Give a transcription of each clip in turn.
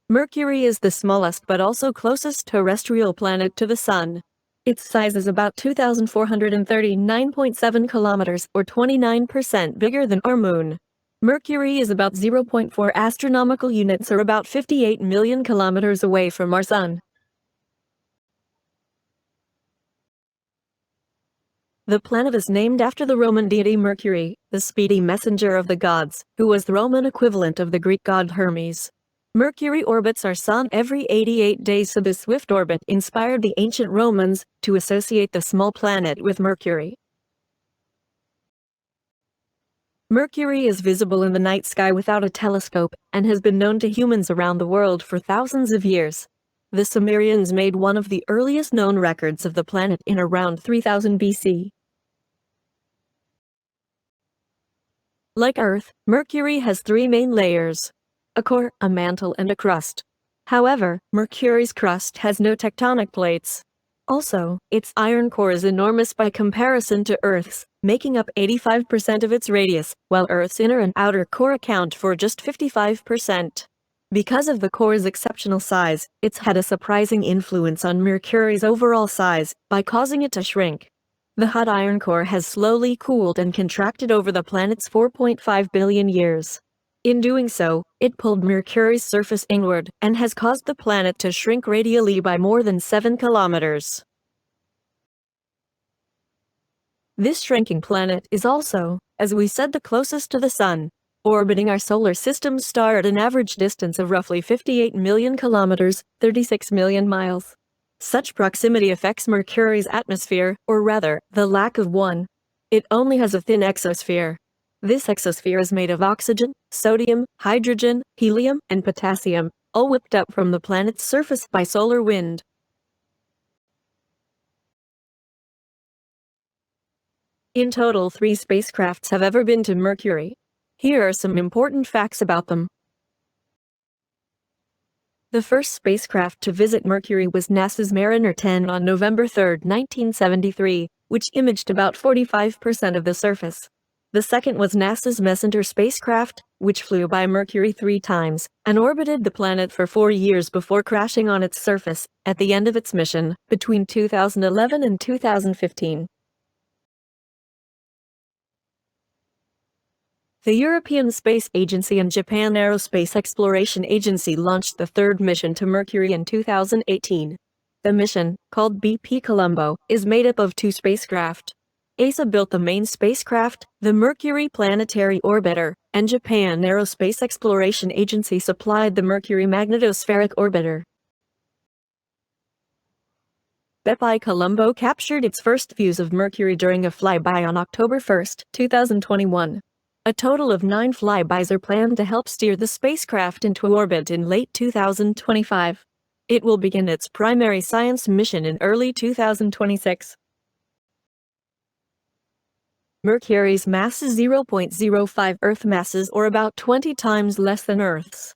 Mercury is the smallest but also closest terrestrial planet to the Sun. Its size is about 2,439.7 kilometers, or 29% bigger than our Moon. Mercury is about 0.4 astronomical units, or about 58 million kilometers away from our Sun. The planet is named after the Roman deity Mercury, the speedy messenger of the gods, who was the Roman equivalent of the Greek god Hermes. Mercury orbits our Sun every 88 days, so this swift orbit inspired the ancient Romans to associate the small planet with Mercury. Mercury is visible in the night sky without a telescope, and has been known to humans around the world for thousands of years. The Sumerians made one of the earliest known records of the planet in around 3000 BC. Like Earth, Mercury has three main layers: a core, a mantle, and a crust. However, Mercury's crust has no tectonic plates. Also, its iron core is enormous by comparison to Earth's, making up 85% of its radius, while Earth's inner and outer core account for just 55%. Because of the core's exceptional size, it's had a surprising influence on Mercury's overall size by causing it to shrink. The hot iron core has slowly cooled and contracted over the planet's 4.5 billion years. In doing so, it pulled Mercury's surface inward and has caused the planet to shrink radially by more than 7 kilometers. This shrinking planet is also, as we said, the closest to the Sun, orbiting our solar system star at an average distance of roughly 58 million kilometers, 36 million miles. Such proximity affects Mercury's atmosphere, or rather, the lack of one. It only has a thin exosphere. This exosphere is made of oxygen, sodium, hydrogen, helium, and potassium, all whipped up from the planet's surface by solar wind. In total, 3 spacecrafts have ever been to Mercury. Here are some important facts about them. The first spacecraft to visit Mercury was NASA's Mariner 10 on November 3, 1973, which imaged about 45% of the surface. The second was NASA's Messenger spacecraft, which flew by Mercury 3 times, and orbited the planet for 4 years before crashing on its surface, at the end of its mission, between 2011 and 2015. The European Space Agency and Japan Aerospace Exploration Agency launched the third mission to Mercury in 2018. The mission, called BP Colombo, is made up of 2 spacecraft. ESA built the main spacecraft, the Mercury Planetary Orbiter, and Japan Aerospace Exploration Agency supplied the Mercury Magnetospheric Orbiter. BP Colombo captured its first views of Mercury during a flyby on October 1, 2021. A total of 9 flybys are planned to help steer the spacecraft into orbit in late 2025. It will begin its primary science mission in early 2026. Mercury's mass is 0.05 Earth masses, or about 20 times less than Earth's.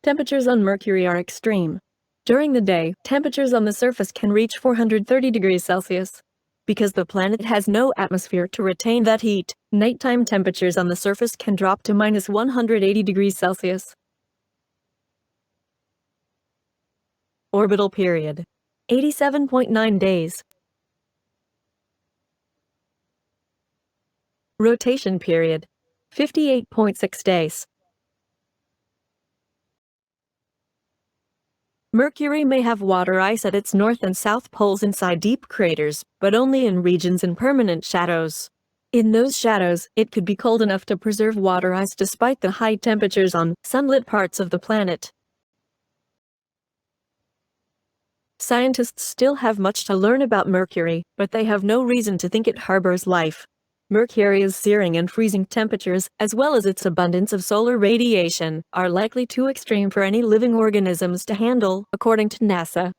Temperatures on Mercury are extreme. During the day, temperatures on the surface can reach 430 degrees Celsius. Because the planet has no atmosphere to retain that heat, nighttime temperatures on the surface can drop to minus 180 degrees Celsius. Orbital period: 87.9 days. Rotation period: 58.6 days. Mercury may have water ice at its north and south poles inside deep craters, but only in regions in permanent shadows. In those shadows, it could be cold enough to preserve water ice despite the high temperatures on sunlit parts of the planet. Scientists still have much to learn about Mercury, but they have no reason to think it harbors life. Mercury's searing and freezing temperatures, as well as its abundance of solar radiation, are likely too extreme for any living organisms to handle, according to NASA.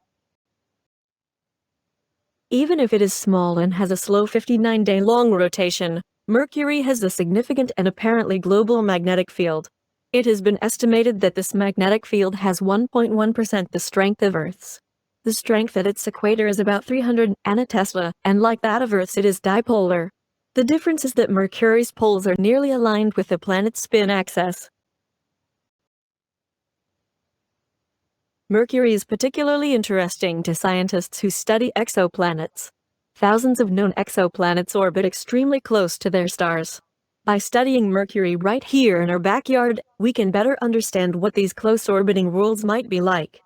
Even if it is small and has a slow 59-day-long rotation, Mercury has a significant and apparently global magnetic field. It has been estimated that this magnetic field has 1.1% the strength of Earth's. The strength at its equator is about 300 anatesla, and like that of Earth's, it is dipolar. The difference is that Mercury's poles are nearly aligned with the planet's spin axis. Mercury is particularly interesting to scientists who study exoplanets. Thousands of known exoplanets orbit extremely close to their stars. By studying Mercury right here in our backyard, we can better understand what these close orbiting worlds might be like.